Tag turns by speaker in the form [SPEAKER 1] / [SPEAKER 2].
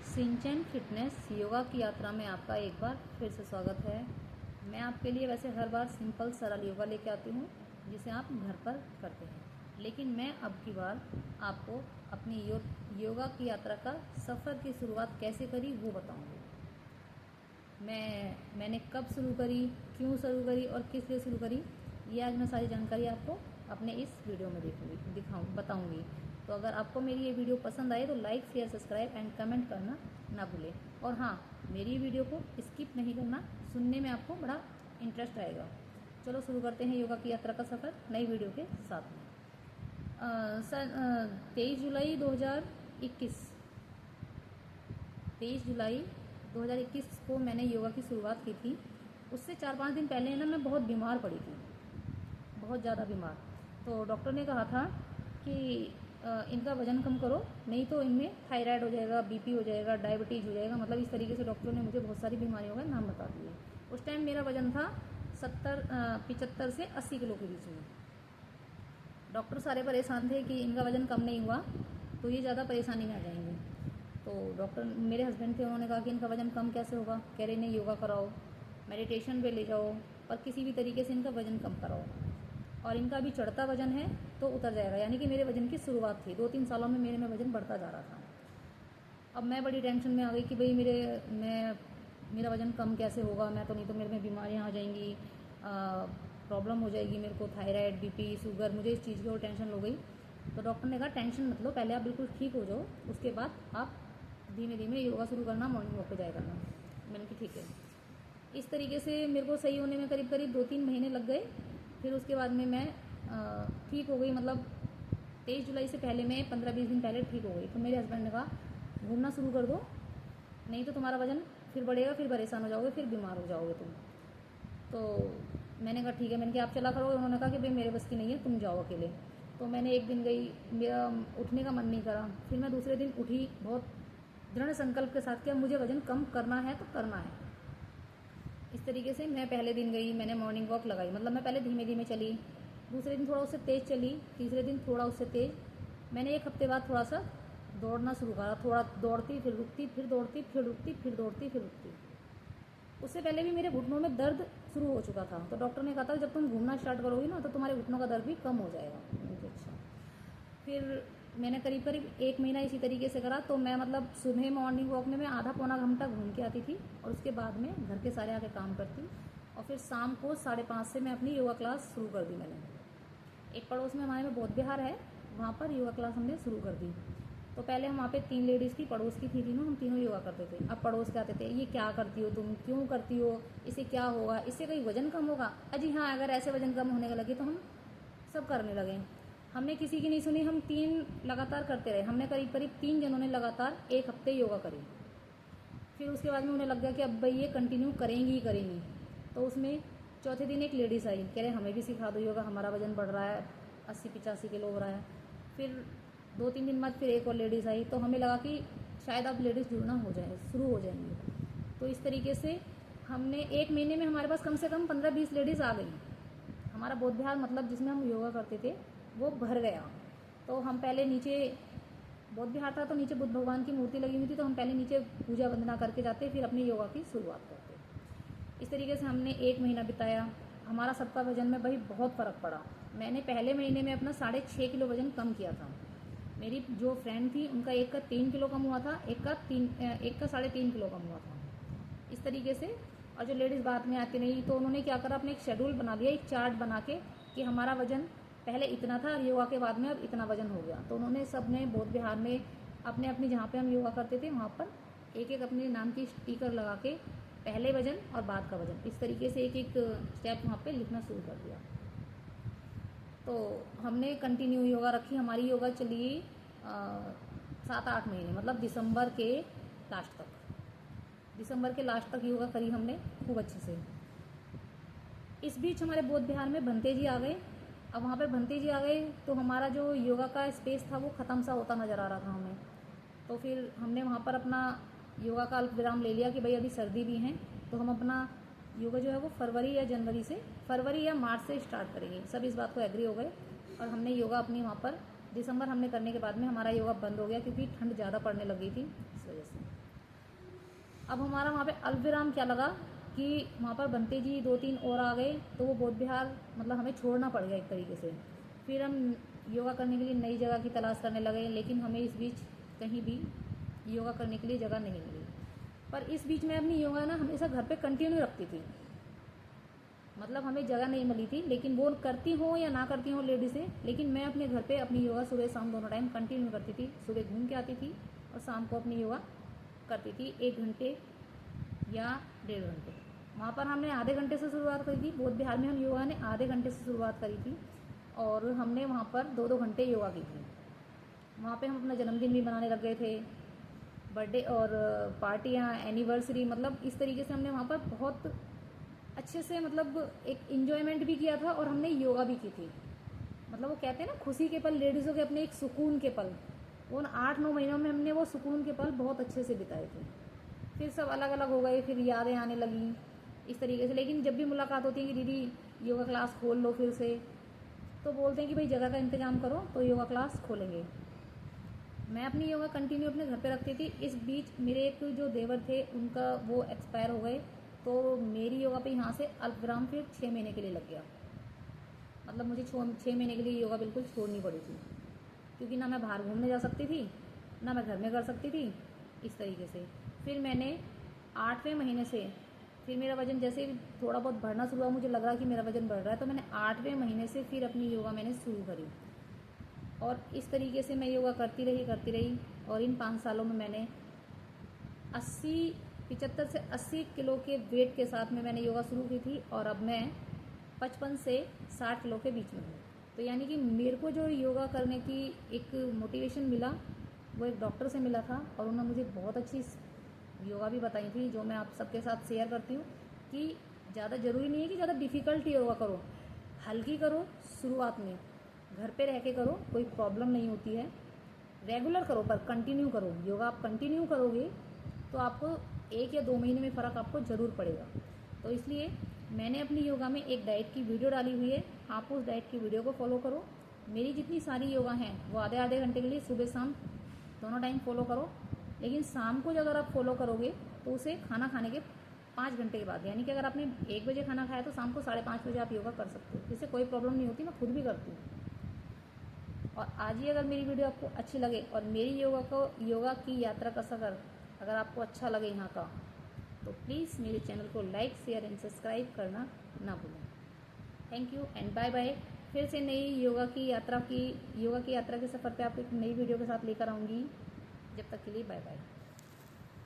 [SPEAKER 1] सिंचन fitness yoga की यात्रा में आपका एक बार फिर से स्वागत है। मैं आपके लिए वैसे हर बार सिंपल सरल योगा लेके आती हूँ जिसे आप घर पर करते हैं, लेकिन मैं अब की बार आपको अपनी योगा की यात्रा का सफ़र की शुरुआत कैसे करी वो बताऊँगी। मैंने कब शुरू करी, क्यों शुरू करी और किस लिए शुरू करी, ये आज मैं सारी जानकारी आपको अपने इस वीडियो में बताऊँगी। तो अगर आपको मेरी ये वीडियो पसंद आए तो like, share, subscribe and comment करना ना भूलें। और हाँ, मेरी वीडियो को स्किप नहीं करना, सुनने में आपको बड़ा इंटरेस्ट आएगा। चलो शुरू करते हैं योगा की यात्रा का सफ़र नई वीडियो के साथ में। 23 जुलाई 2021 को मैंने योगा की शुरुआत की थी। उससे 4-5 दिन पहले ना मैं बहुत बीमार पड़ी थी, बहुत ज़्यादा बीमार। तो डॉक्टर ने कहा था कि इनका वज़न कम करो, नहीं तो इनमें थायराइड हो जाएगा, बीपी हो जाएगा, डायबिटीज़ हो जाएगा। मतलब इस तरीके से डॉक्टरों ने मुझे बहुत सारी बीमारियों का नाम बता दिए। उस टाइम मेरा वज़न था 75 से 80 किलो के बीच में। डॉक्टर सारे परेशान थे कि इनका वज़न कम नहीं हुआ तो ये ज़्यादा परेशानी में आ जाएंगे। तो डॉक्टर मेरे हस्बैंड थे, उन्होंने कहा कि इनका वज़न कम कैसे होगा, कह रहे इन्हें योगा कराओ, मेडिटेशन पे ले जाओ, पर किसी भी तरीके से इनका वज़न कम कराओ। और इनका अभी चढ़ता वज़न है तो उतर जाएगा, यानी कि मेरे वज़न की शुरुआत थी। 2-3 सालों में मेरे में वज़न बढ़ता जा रहा था। अब मैं बड़ी टेंशन में आ गई कि भाई मेरा वज़न कम कैसे होगा, मैं तो नहीं तो मेरे में बीमारियाँ आ जाएंगी, प्रॉब्लम हो जाएगी मेरे को, थायराइड, बीपी, शुगर, मुझे इस चीज़ की और टेंशन हो गई। तो डॉक्टर ने कहा टेंशन मत लो, पहले आप बिल्कुल ठीक हो जाओ, उसके बाद आप धीमे धीमे योगा शुरू करना, मॉर्निंग वॉक पे जाया करना। मैंने कहा ठीक है। इस तरीके से मेरे को सही होने में करीब 2-3 महीने लग गए। फिर उसके बाद में मैं ठीक हो गई। मतलब 23 जुलाई से पहले मैं 15-20 दिन पहले ठीक हो गई। तो मेरे हस्बैंड ने कहा घूमना शुरू कर दो, नहीं तो तुम्हारा वज़न फिर बढ़ेगा, फिर परेशान हो जाओगे, फिर बीमार हो जाओगे तुम। तो मैंने कहा ठीक है। मैंने कहा आप चला करोगे? उन्होंने कहा कि भाई मेरे बस की नहीं है, तुम जाओ अकेले। तो मैंने एक दिन गई, मेरा उठने का मन नहीं करा। फिर मैं दूसरे दिन उठी, बहुत दृढ़ संकल्प के साथ कि अब मुझे वज़न कम करना है तो करना है। इस तरीके से मैं पहले दिन गई, मैंने मॉर्निंग वॉक लगाई। मतलब मैं पहले धीमे धीमे चली, दूसरे दिन थोड़ा उससे तेज़ चली, तीसरे दिन थोड़ा उससे तेज़। मैंने एक हफ्ते बाद थोड़ा सा दौड़ना शुरू करा, थोड़ा दौड़ती फिर रुकती, फिर दौड़ती फिर रुकती, फिर दौड़ती फिर रुकती। उससे पहले भी मेरे घुटनों में दर्द शुरू हो चुका था। तो डॉक्टर ने कहा था जब तुम घूमना स्टार्ट करोगी ना तो तुम्हारे घुटनों का दर्द भी कम हो जाएगा। अच्छा। फिर मैंने करीब 1 महीना इसी तरीके से करा। तो मैं मतलब सुबह मॉर्निंग वॉक में मैं आधा पौना घंटा घूम के आती थी और उसके बाद में घर के सारे आके काम करती। और फिर शाम को 5:30 से मैं अपनी योगा क्लास शुरू कर दी। मैंने एक पड़ोस में हमारे में बौद्ध विहार है, वहाँ पर योगा क्लास हमने शुरू कर दी। तो पहले हम वहाँ पे 3 लेडीज़ थी, पड़ोस की थी तीनों, हम तीनों योगा करते थे। अब पड़ोस के आते थे, ये क्या करती हो तुम, क्यों करती हो, इससे क्या होगा, इससे कहीं वज़न कम होगा? अजी हाँ, अगर ऐसे वज़न कम होने लगे तो हम सब करने लगे। हमने किसी की नहीं सुनी, हम 3 लगातार करते रहे। हमने करीब 3 जनों ने लगातार 1 हफ्ते योगा करी। फिर उसके बाद में उन्हें लग गया कि अब भाई ये कंटिन्यू करेंगी ही करेंगी। तो उसमें चौथे दिन एक लेडीज़ आई, कह रहे हमें भी सिखा दो योगा, हमारा वज़न बढ़ रहा है, 80-85 किलो हो रहा है। फिर 2-3 दिन बाद फिर एक और लेडीज़ आई। तो हमें लगा कि शायद अब लेडीज़ जुड़ना शुरू हो जाएंगी। तो इस तरीके से हमने 1 महीने में हमारे पास कम से कम 15-20 लेडीज़ आ गई। हमारा बौद्ध विहार मतलब जिसमें हम योगा करते थे वो भर गया। तो हम पहले नीचे, बौद्ध विहार था तो नीचे बुद्ध भगवान की मूर्ति लगी हुई थी, तो हम पहले नीचे पूजा वंदना करके जाते, फिर अपनी योगा की शुरुआत करते। इस तरीके से हमने 1 महीना बिताया। हमारा सबका वज़न में भाई बहुत फ़र्क पड़ा। मैंने पहले महीने में अपना 6.5 किलो वज़न कम किया था। मेरी जो फ्रेंड थी उनका एक का 3 किलो कम हुआ था, एक का 3.5 किलो कम हुआ था। इस तरीके से। और जो लेडीज़ बाद में आती नहीं तो उन्होंने क्या करा, अपने एक शेड्यूल बना लिया, एक चार्ट बना के कि हमारा वज़न पहले इतना था और योगा के बाद में अब इतना वज़न हो गया। तो उन्होंने सब ने बौद्ध विहार में अपने अपनी जहाँ पे हम योगा करते थे वहाँ पर एक एक अपने नाम की स्टिकर लगा के पहले वज़न और बाद का वज़न, इस तरीके से एक एक स्टेप वहाँ पे लिखना शुरू कर दिया। तो हमने कंटिन्यू योगा रखी। हमारी योगा चली 7-8 महीने, मतलब दिसंबर के लास्ट तक योगा करी हमने खूब अच्छे से। इस बीच हमारे बौद्ध विहार में भंते जी आ गए। अब वहाँ पे भंते जी आ गए तो हमारा जो योगा का स्पेस था वो ख़त्म सा होता नज़र आ रहा था हमें। तो फिर हमने वहाँ पर अपना योगा का अल्प विराम ले लिया कि भाई अभी सर्दी भी है तो हम अपना योगा जो है वो फरवरी या मार्च से स्टार्ट करेंगे। सब इस बात को एग्री हो गए और हमने योगा अपनी वहाँ पर दिसंबर हमने करने के बाद में हमारा योगा बंद हो गया क्योंकि ठंड ज़्यादा पड़ने लगी थी, इस वजह से। अब हमारा वहाँ पे अल्पविराम क्या लगा कि वहाँ पर बंते जी 2-3 और आ गए, तो वो बौद्ध विहार मतलब हमें छोड़ना पड़ गया एक तरीके से। फिर हम योगा करने के लिए नई जगह की तलाश करने लगे, लेकिन हमें इस बीच कहीं भी योगा करने के लिए जगह नहीं मिली। पर इस बीच में अपनी योगा ना हमेशा घर पे कंटिन्यू रखती थी, मतलब हमें जगह नहीं मिली थी, लेकिन वो करती हो या ना करती हो लेडीज़ें, लेकिन मैं अपने घर पे अपनी योगा सुबह शाम दोनों टाइम कंटिन्यू करती थी। सुबह घूम के आती थी और शाम को अपनी योगा करती थी 1 घंटे या 1.5 घंटे। वहाँ पर हमने आधे घंटे से शुरुआत करी थी, बौद्ध विहार में हम योगा ने आधे घंटे से शुरुआत करी थी और हमने वहाँ पर 2-2 घंटे योगा की थी। वहाँ पे हम अपना जन्मदिन भी मनाने लग गए थे, बर्थडे और पार्टियाँ, एनिवर्सरी, मतलब इस तरीके से हमने वहाँ पर बहुत अच्छे से मतलब एक इन्जॉयमेंट भी किया था और हमने योगा भी की थी। मतलब वो कहते हैं ना खुशी के पल, लेडीज़ों के अपने एक सुकून के पल, उन 8-9 महीनों में हमने वो सुकून के पल बहुत अच्छे से बिताए थे। फिर सब अलग अलग हो गए, फिर यादें आने लगी इस तरीके से। लेकिन जब भी मुलाकात होती है कि दीदी योगा क्लास खोल लो फिर से, तो बोलते हैं कि भाई जगह का इंतज़ाम करो तो योगा क्लास खोलेंगे। मैं अपनी योगा कंटिन्यू अपने घर पे रखती थी। इस बीच मेरे एक जो देवर थे उनका वो एक्सपायर हो गए, तो मेरी योगा पे यहाँ से अल्पविराम फिर 6 महीने के लिए लग गया। मतलब मुझे 6 महीने के लिए योगा बिल्कुल छोड़नी पड़ी थी, क्योंकि ना मैं बाहर घूमने जा सकती थी, ना मैं घर में कर सकती थी इस तरीके से। फिर मैंने 8वें महीने से फिर मेरा वज़न जैसे थोड़ा बहुत बढ़ना शुरू हुआ, मुझे लग रहा कि मेरा वज़न बढ़ रहा है, तो मैंने 8वें महीने से फिर अपनी योगा मैंने शुरू करी और इस तरीके से मैं योगा करती रही और इन 5 सालों में मैंने 75 से 80 किलो के वेट के साथ में मैंने योगा शुरू की थी और अब मैं 55 से 60 किलो के बीच में हूँ। तो यानी कि मेरे को जो योगा करने की एक मोटिवेशन मिला वो एक डॉक्टर से मिला था और उन्होंने मुझे बहुत अच्छी योगा भी बताई थी, जो मैं आप सबके साथ शेयर करती हूँ कि ज़्यादा ज़रूरी नहीं है कि ज़्यादा डिफ़िकल्ट योगा करो, हल्की करो शुरुआत में, घर पे रह के करो, कोई प्रॉब्लम नहीं होती है। रेगुलर करो पर कंटिन्यू करो। योगा आप कंटिन्यू करोगे तो आपको 1 या 2 महीने में फ़र्क आपको ज़रूर पड़ेगा। तो इसलिए मैंने अपनी योगा में एक डाइट की वीडियो डाली हुई है, आप उस डाइट की वीडियो को फॉलो करो। मेरी जितनी सारी योगा हैं वो आधे आधे घंटे के लिए सुबह शाम दोनों टाइम फॉलो करो, लेकिन शाम को जो अगर आप फॉलो करोगे तो उसे खाना खाने के 5 घंटे के बाद, यानी कि अगर आपने 1 बजे खाना खाया तो शाम को 5:30 बजे आप योगा कर सकते हो, इससे कोई प्रॉब्लम नहीं होती, मैं खुद भी करती हूँ। और आज ही अगर मेरी वीडियो आपको अच्छी लगे और मेरी योगा की यात्रा का सफ़र अगर आपको अच्छा लगे यहाँ का, तो प्लीज़ मेरे चैनल को लाइक शेयर एंड सब्सक्राइब करना ना भूलें। Thank you and bye bye. फिर से नई योगा की यात्रा के सफ़र पे आपको एक नई वीडियो के साथ लेकर आऊँगी। जब तक के लिए बाय बाय।